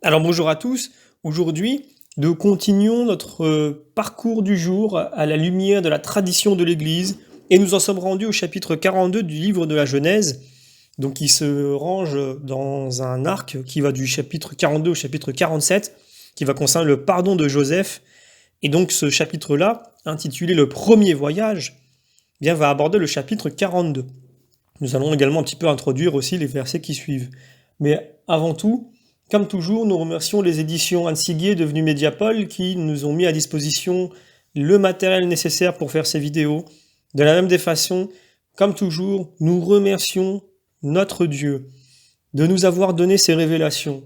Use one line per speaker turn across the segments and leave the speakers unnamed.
Alors bonjour à tous, aujourd'hui nous continuons notre parcours du jour à la lumière de la tradition de l'Église et nous en sommes rendus au chapitre 42 du livre de la Genèse, donc qui se range dans un arc qui va du chapitre 42 au chapitre 47, qui va concerner le pardon de Joseph. Et donc ce chapitre-là, intitulé Le premier voyage, va aborder le chapitre 42. Nous allons également un petit peu introduire aussi les versets qui suivent. Mais avant tout, comme toujours, nous remercions les éditions Anne Siguier devenues Mediapol qui nous ont mis à disposition le matériel nécessaire pour faire ces vidéos. De la même des façons, comme toujours, nous remercions notre Dieu de nous avoir donné ces révélations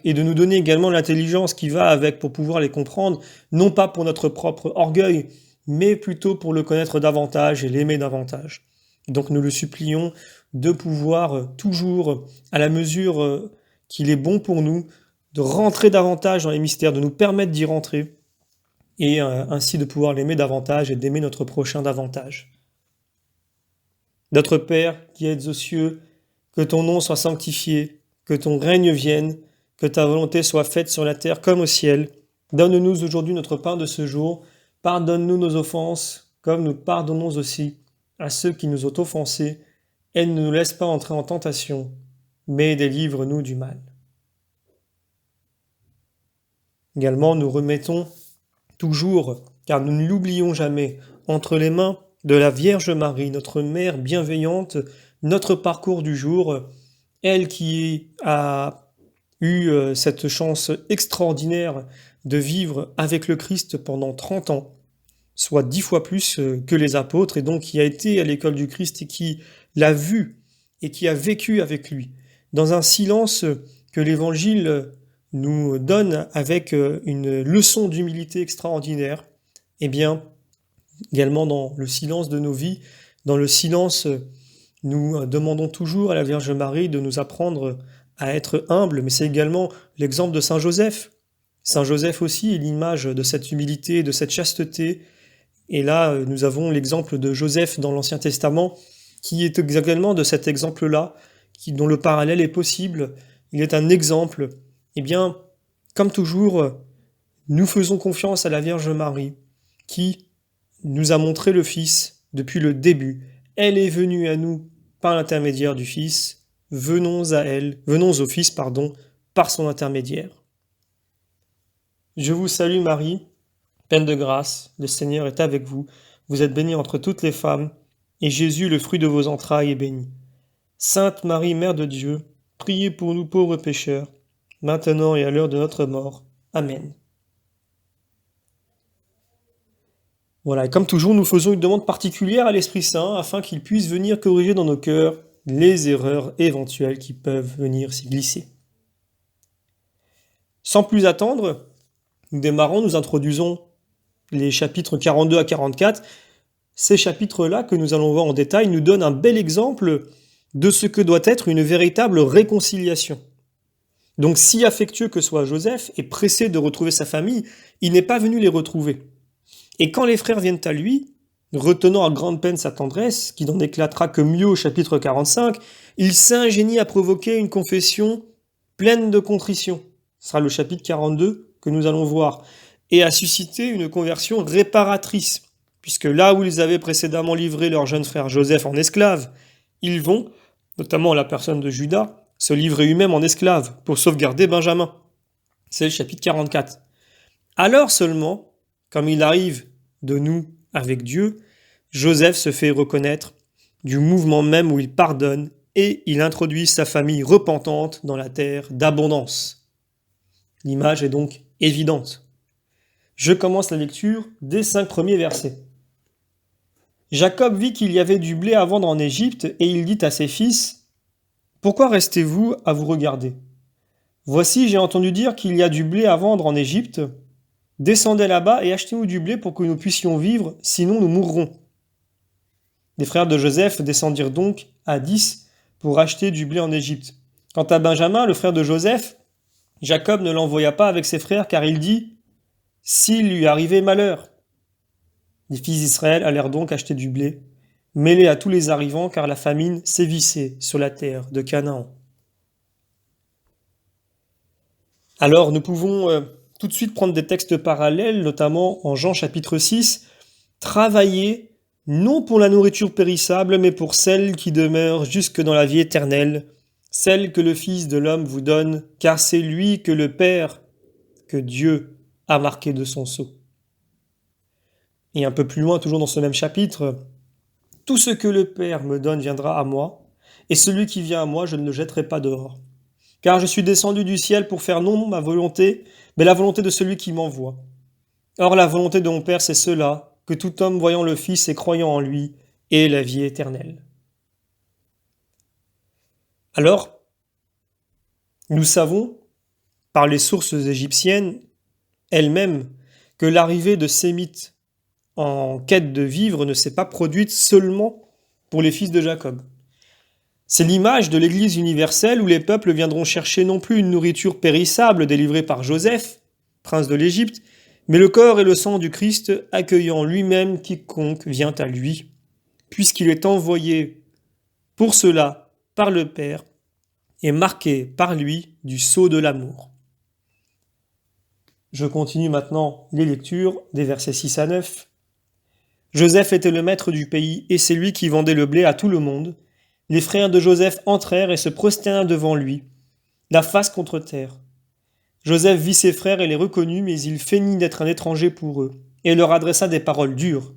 et de nous donner également l'intelligence qui va avec pour pouvoir les comprendre, non pas pour notre propre orgueil, mais plutôt pour le connaître davantage et l'aimer davantage. Donc nous le supplions de pouvoir toujours, à la mesure qu'il est bon pour nous, de rentrer davantage dans les mystères, de nous permettre d'y rentrer, et ainsi de pouvoir l'aimer davantage et d'aimer notre prochain davantage. Notre Père qui êtes aux cieux, que ton nom soit sanctifié, que ton règne vienne, que ta volonté soit faite sur la terre comme au ciel. Donne-nous aujourd'hui notre pain de ce jour, pardonne-nous nos offenses, comme nous pardonnons aussi à ceux qui nous ont offensés, et ne nous laisse pas entrer en tentation, mais délivre-nous du mal. Également, nous remettons toujours, car nous ne l'oublions jamais, entre les mains de la Vierge Marie, notre Mère bienveillante, notre parcours du jour, elle qui a eu cette chance extraordinaire de vivre avec le Christ pendant 30 ans, soit 10 fois plus que les apôtres, et donc qui a été à l'école du Christ et qui l'a vu et qui a vécu avec lui, dans un silence que l'Évangile nous donne avec une leçon d'humilité extraordinaire. Eh bien, également dans le silence de nos vies, dans le silence, nous demandons toujours à la Vierge Marie de nous apprendre à être humbles, mais c'est également l'exemple de Saint Joseph. Saint Joseph aussi est l'image de cette humilité, de cette chasteté. Et là, nous avons l'exemple de Joseph dans l'Ancien Testament, qui est également de cet exemple-là, dont le parallèle est possible. Il est un exemple. Eh bien, comme toujours, nous faisons confiance à la Vierge Marie, qui nous a montré le Fils depuis le début. Elle est venue à nous par l'intermédiaire du Fils. Venons au Fils, par son intermédiaire. Je vous salue Marie, pleine de grâce, le Seigneur est avec vous. Vous êtes bénie entre toutes les femmes, et Jésus, le fruit de vos entrailles, est béni. Sainte Marie, Mère de Dieu, priez pour nous pauvres pécheurs, maintenant et à l'heure de notre mort. Amen. Voilà, et comme toujours, nous faisons une demande particulière à l'Esprit Saint afin qu'il puisse venir corriger dans nos cœurs les erreurs éventuelles qui peuvent venir s'y glisser. Sans plus attendre, nous introduisons les chapitres 42 à 44. Ces chapitres-là, que nous allons voir en détail, nous donnent un bel exemple de ce que doit être une véritable réconciliation. Donc, si affectueux que soit Joseph et pressé de retrouver sa famille, il n'est pas venu les retrouver. Et quand les frères viennent à lui, retenant à grande peine sa tendresse, qui n'en éclatera que mieux au chapitre 45, il s'ingénie à provoquer une confession pleine de contrition. Ce sera le chapitre 42 que nous allons voir, et à susciter une conversion réparatrice, puisque là où ils avaient précédemment livré leur jeune frère Joseph en esclave, ils vont, notamment la personne de Judas, se livrer eux-mêmes en esclave pour sauvegarder Benjamin. C'est le chapitre 44. Alors seulement, comme il arrive de nous avec Dieu, Joseph se fait reconnaître du mouvement même où il pardonne et il introduit sa famille repentante dans la terre d'abondance. L'image est donc évidente. Je commence la lecture des 5 premiers versets. Jacob vit qu'il y avait du blé à vendre en Égypte et il dit à ses fils : « Pourquoi restez-vous à vous regarder ? Voici, j'ai entendu dire qu'il y a du blé à vendre en Égypte. Descendez là-bas et achetez-nous du blé pour que nous puissions vivre, sinon nous mourrons. » Les frères de Joseph descendirent donc à 10 pour acheter du blé en Égypte. Quant à Benjamin, le frère de Joseph, Jacob ne l'envoya pas avec ses frères car il dit : « S'il lui arrivait malheur. » Les fils d'Israël allèrent donc acheter du blé, mêlé à tous les arrivants car la famine sévissait sur la terre de Canaan. Alors nous pouvons tout de suite prendre des textes parallèles, notamment en Jean chapitre 6, travailler non pour la nourriture périssable, mais pour celle qui demeure jusque dans la vie éternelle, celle que le Fils de l'homme vous donne, car c'est lui que le Père, que Dieu a marqué de son sceau. Et un peu plus loin, toujours dans ce même chapitre, tout ce que le Père me donne viendra à moi, et celui qui vient à moi, je ne le jetterai pas dehors. Car je suis descendu du ciel pour faire non ma volonté, mais la volonté de celui qui m'envoie. Or la volonté de mon Père, c'est cela, que tout homme voyant le Fils et croyant en lui ait la vie éternelle. Alors, nous savons, par les sources égyptiennes elles-mêmes, que l'arrivée de Sémites en quête de vivre ne s'est pas produite seulement pour les fils de Jacob. C'est l'image de l'Église universelle où les peuples viendront chercher non plus une nourriture périssable délivrée par Joseph, prince de l'Égypte, mais le corps et le sang du Christ accueillant lui-même quiconque vient à lui, puisqu'il est envoyé pour cela par le Père et marqué par lui du sceau de l'amour. Je continue maintenant les lectures des versets 6 à 9. Joseph était le maître du pays et c'est lui qui vendait le blé à tout le monde. Les frères de Joseph entrèrent et se prosternèrent devant lui, la face contre terre. Joseph vit ses frères et les reconnut, mais il feignit d'être un étranger pour eux, et leur adressa des paroles dures.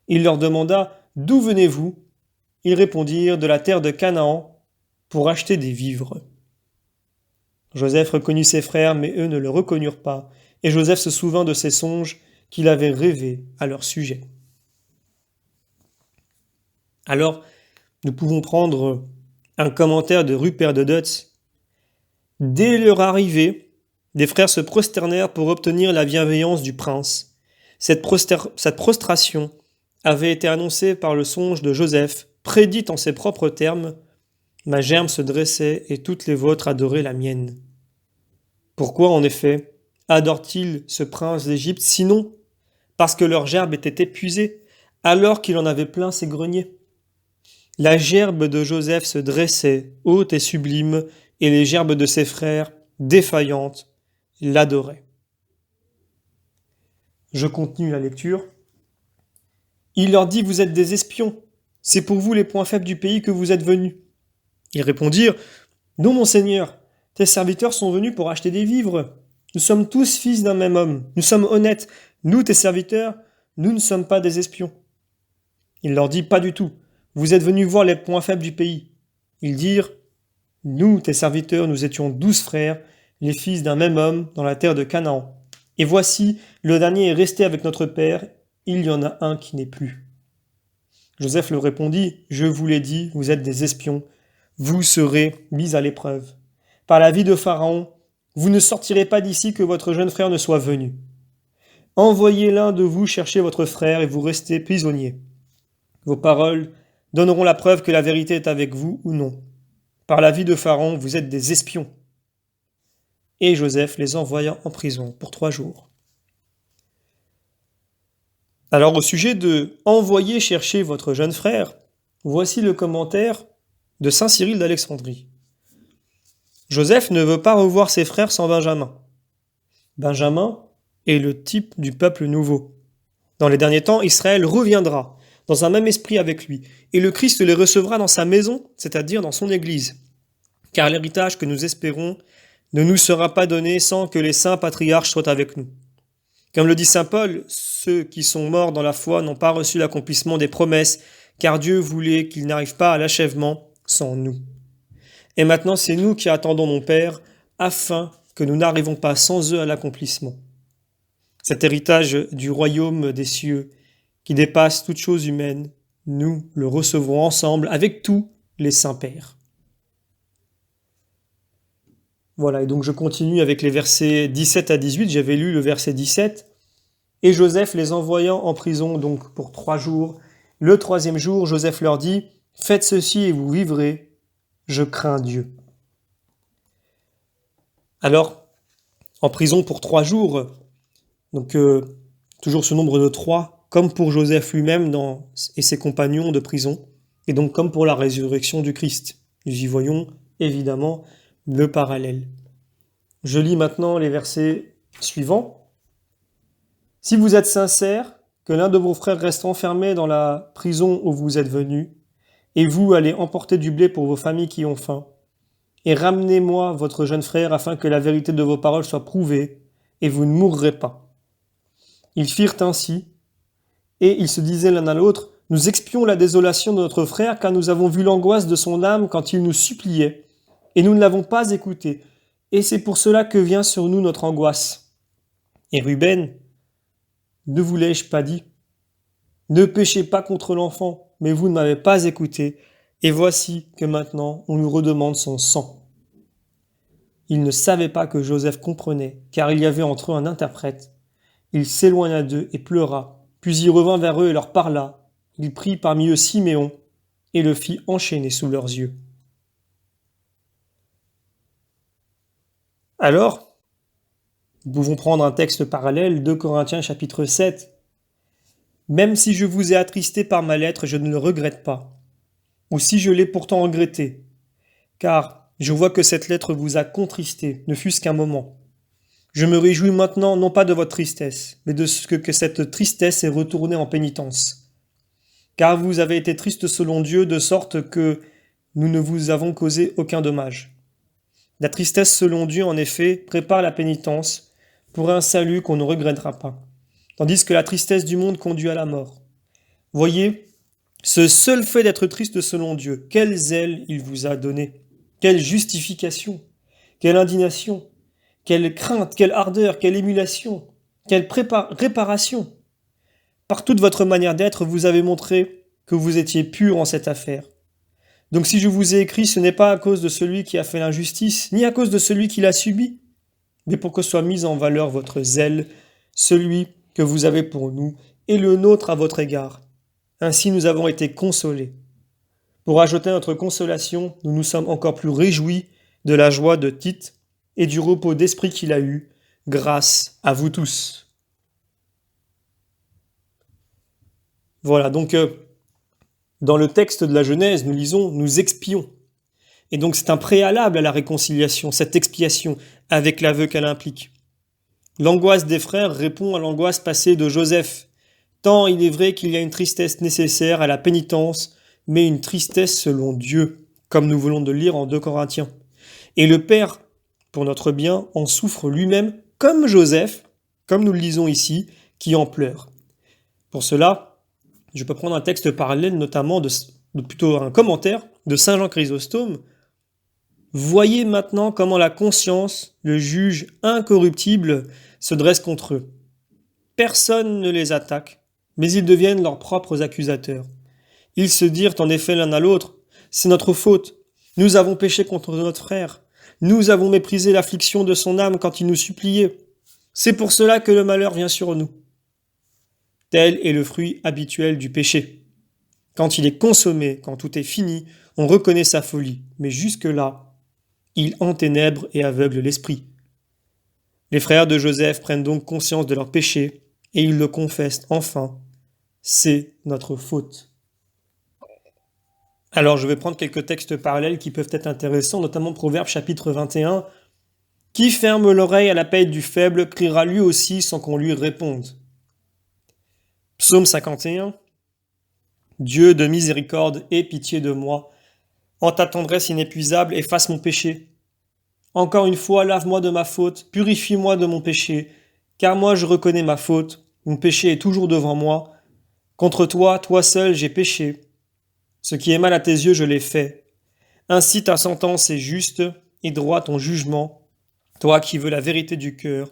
Il leur demanda « D'où venez-vous » Ils répondirent « De la terre de Canaan, pour acheter des vivres. » Joseph reconnut ses frères, mais eux ne le reconnurent pas, et Joseph se souvint de ses songes qu'il avait rêvés à leur sujet. Alors, nous pouvons prendre un commentaire de Rupert de Dutz. Dès leur arrivée, les frères se prosternèrent pour obtenir la bienveillance du prince. Cette prostration avait été annoncée par le songe de Joseph, prédite en ses propres termes. Ma germe se dressait et toutes les vôtres adoraient la mienne. Pourquoi, en effet, adorent-ils ce prince d'Égypte, sinon parce que leur gerbe était épuisée, alors qu'il en avait plein ses greniers? La gerbe de Joseph se dressait, haute et sublime, et les gerbes de ses frères, défaillantes, l'adoraient. Je continue la lecture. Il leur dit, vous êtes des espions, c'est pour vous les points faibles du pays que vous êtes venus. Ils répondirent, non mon Seigneur, tes serviteurs sont venus pour acheter des vivres. Nous sommes tous fils d'un même homme, nous sommes honnêtes, nous tes serviteurs, nous ne sommes pas des espions. Il leur dit, pas du tout. Vous êtes venus voir les points faibles du pays. Ils dirent, nous, tes serviteurs, nous étions 12 frères, les fils d'un même homme dans la terre de Canaan. Et voici, le dernier est resté avec notre père, il y en a un qui n'est plus. Joseph leur répondit, je vous l'ai dit, vous êtes des espions, vous serez mis à l'épreuve. Par la vie de Pharaon, vous ne sortirez pas d'ici que votre jeune frère ne soit venu. Envoyez l'un de vous chercher votre frère et vous restez prisonniers. Vos paroles donneront la preuve que la vérité est avec vous ou non. Par la vie de Pharaon, vous êtes des espions. Et Joseph les envoya en prison pour 3 jours. Alors au sujet de « envoyer chercher votre jeune frère », voici le commentaire de saint Cyril d'Alexandrie. Joseph ne veut pas revoir ses frères sans Benjamin. Benjamin est le type du peuple nouveau. Dans les derniers temps, Israël reviendra dans un même esprit avec lui, et le Christ les recevra dans sa maison, c'est-à-dire dans son Église. Car l'héritage que nous espérons ne nous sera pas donné sans que les saints patriarches soient avec nous. Comme le dit saint Paul, ceux qui sont morts dans la foi n'ont pas reçu l'accomplissement des promesses, car Dieu voulait qu'ils n'arrivent pas à l'achèvement sans nous. Et maintenant, c'est nous qui attendons mon Père, afin que nous n'arrivons pas sans eux à l'accomplissement. Cet héritage du royaume des cieux, qui dépasse toute chose humaine, nous le recevrons ensemble avec tous les saints pères. Voilà, et donc je continue avec les versets 17 à 18, j'avais lu le verset 17. Et Joseph les envoyant en prison donc pour 3 jours. Le 3e jour, Joseph leur dit, « Faites ceci et vous vivrez, je crains Dieu. » Alors, en prison pour 3 jours, donc toujours ce nombre de 3, comme pour Joseph lui-même et ses compagnons de prison, et donc comme pour la résurrection du Christ. Nous y voyons évidemment le parallèle. Je lis maintenant les versets suivants. Si vous êtes sincères, que l'un de vos frères reste enfermé dans la prison où vous êtes venus, et vous allez emporter du blé pour vos familles qui ont faim, et ramenez-moi votre jeune frère afin que la vérité de vos paroles soit prouvée, et vous ne mourrez pas. Ils firent ainsi, et ils se disaient l'un à l'autre, nous expions la désolation de notre frère, car nous avons vu l'angoisse de son âme quand il nous suppliait, et nous ne l'avons pas écouté, et c'est pour cela que vient sur nous notre angoisse. Et Ruben, ne vous l'ai-je pas dit? Ne péchez pas contre l'enfant, mais vous ne m'avez pas écouté, et voici que maintenant on nous redemande son sang. Il ne savait pas que Joseph comprenait, car il y avait entre eux un interprète. Il s'éloigna d'eux et pleura, puis il revint vers eux et leur parla. Il prit parmi eux Siméon et le fit enchaîner sous leurs yeux. Alors, nous pouvons prendre un texte parallèle, 2 Corinthiens chapitre 7. Même si je vous ai attristé par ma lettre, je ne le regrette pas. Ou si je l'ai pourtant regretté, car je vois que cette lettre vous a contristé, ne fût-ce qu'un moment. Je me réjouis maintenant non pas de votre tristesse, mais de ce que cette tristesse est retournée en pénitence. Car vous avez été triste selon Dieu, de sorte que nous ne vous avons causé aucun dommage. La tristesse selon Dieu, en effet, prépare la pénitence pour un salut qu'on ne regrettera pas, tandis que la tristesse du monde conduit à la mort. Voyez, ce seul fait d'être triste selon Dieu, quel zèle il vous a donné, quelle justification, quelle indignation, quelle crainte, quelle ardeur, quelle émulation, quelle réparation. Par toute votre manière d'être, vous avez montré que vous étiez pur en cette affaire. Donc si je vous ai écrit, ce n'est pas à cause de celui qui a fait l'injustice, ni à cause de celui qui l'a subi, mais pour que soit mis en valeur votre zèle, celui que vous avez pour nous, et le nôtre à votre égard. Ainsi nous avons été consolés. Pour ajouter notre consolation, nous nous sommes encore plus réjouis de la joie de Tite et du repos d'esprit qu'il a eu, grâce à vous tous. Voilà, donc dans le texte de la Genèse, nous lisons « nous expions ». Et donc c'est un préalable à la réconciliation, cette expiation, avec l'aveu qu'elle implique. L'angoisse des frères répond à l'angoisse passée de Joseph, tant il est vrai qu'il y a une tristesse nécessaire à la pénitence, mais une tristesse selon Dieu, comme nous venons de le lire en 2 Corinthiens. Et le Père, pour notre bien, en souffre lui-même, comme Joseph, comme nous le lisons ici, qui en pleure. Pour cela, je peux prendre un texte parallèle, notamment plutôt un commentaire de Saint Jean Chrysostome. Voyez maintenant comment la conscience, le juge incorruptible, se dresse contre eux. Personne ne les attaque, mais ils deviennent leurs propres accusateurs. Ils se dirent en effet l'un à l'autre, c'est notre faute, nous avons péché contre notre frère, nous avons méprisé l'affliction de son âme quand il nous suppliait. C'est pour cela que le malheur vient sur nous. Tel est le fruit habituel du péché. Quand il est consommé, quand tout est fini, on reconnaît sa folie, mais jusque-là, il enténèbre et aveugle l'esprit. Les frères de Joseph prennent donc conscience de leur péché et ils le confessent enfin. C'est notre faute. Alors je vais prendre quelques textes parallèles qui peuvent être intéressants, notamment Proverbe chapitre 21. Qui ferme l'oreille à l'appel du faible criera lui aussi sans qu'on lui réponde. Psaume 51. Dieu de miséricorde, aie pitié de moi. En ta tendresse inépuisable, efface mon péché. Encore une fois, lave-moi de ma faute, purifie-moi de mon péché, car moi je reconnais ma faute, mon péché est toujours devant moi. Contre toi, toi seul, j'ai péché. Ce qui est mal à tes yeux, je l'ai fait. Ainsi ta sentence est juste et droit ton jugement. Toi qui veux la vérité du cœur,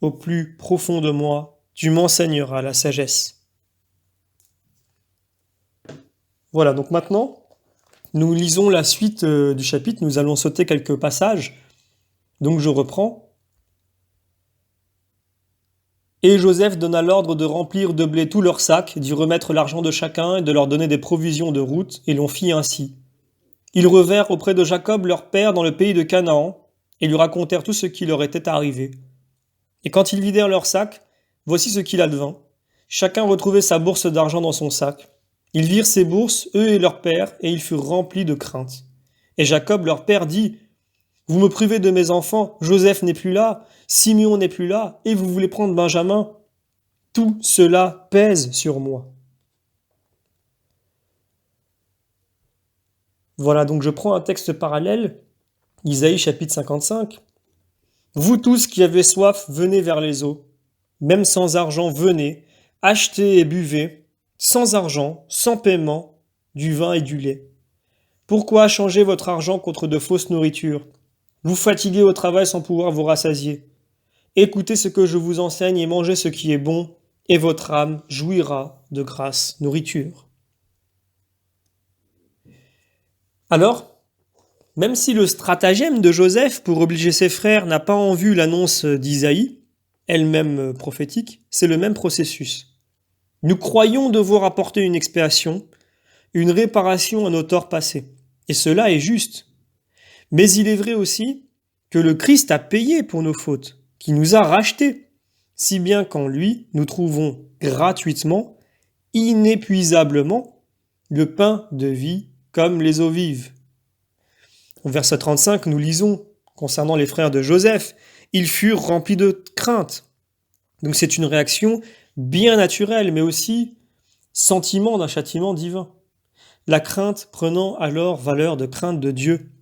au plus profond de moi, tu m'enseigneras la sagesse. Voilà, donc maintenant, nous lisons la suite du chapitre, nous allons sauter quelques passages. Donc je reprends. Et Joseph donna l'ordre de remplir de blé tous leurs sacs, d'y remettre l'argent de chacun et de leur donner des provisions de route, et l'on fit ainsi. Ils revinrent auprès de Jacob leur père dans le pays de Canaan, et lui racontèrent tout ce qui leur était arrivé. Et quand ils vidèrent leurs sacs, voici ce qu'il advint. Chacun retrouvait sa bourse d'argent dans son sac. Ils virent ces bourses, eux et leur père, et ils furent remplis de crainte. Et Jacob leur père dit, Vous me privez de mes enfants, Joseph n'est plus là, Simeon n'est plus là, et vous voulez prendre Benjamin. Tout cela pèse sur moi. Voilà, donc je prends un texte parallèle, Isaïe chapitre 55. Vous tous qui avez soif, venez vers les eaux. Même sans argent, venez, achetez et buvez, sans argent, sans paiement, du vin et du lait. Pourquoi changer votre argent contre de fausses nourritures? Vous fatiguez au travail sans pouvoir vous rassasier. Écoutez ce que je vous enseigne et mangez ce qui est bon, et votre âme jouira de grasse nourriture. Alors, même si le stratagème de Joseph pour obliger ses frères n'a pas en vue l'annonce d'Isaïe, elle-même prophétique, c'est le même processus. Nous croyons devoir apporter une expiation, une réparation à nos torts passés. Et cela est juste. Mais il est vrai aussi que le Christ a payé pour nos fautes, qui nous a rachetés, si bien qu'en lui, nous trouvons gratuitement, inépuisablement, le pain de vie comme les eaux vives. Au verset 35, nous lisons, concernant les frères de Joseph, ils furent remplis de crainte. Donc c'est une réaction bien naturelle, mais aussi sentiment d'un châtiment divin. La crainte prenant alors valeur de crainte de Dieu.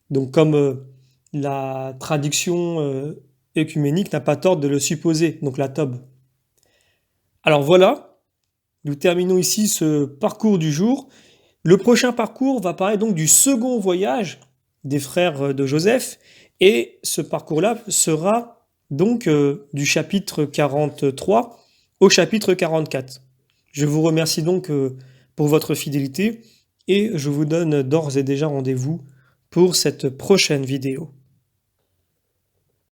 Donc comme la traduction œcuménique n'a pas tort de le supposer, donc la Tob. Alors voilà, nous terminons ici ce parcours du jour. Le prochain parcours va parler donc du second voyage des frères de Joseph, et ce parcours-là sera donc du chapitre 43 au chapitre 44. Je vous remercie donc pour votre fidélité, et je vous donne d'ores et déjà rendez-vous pour cette prochaine vidéo.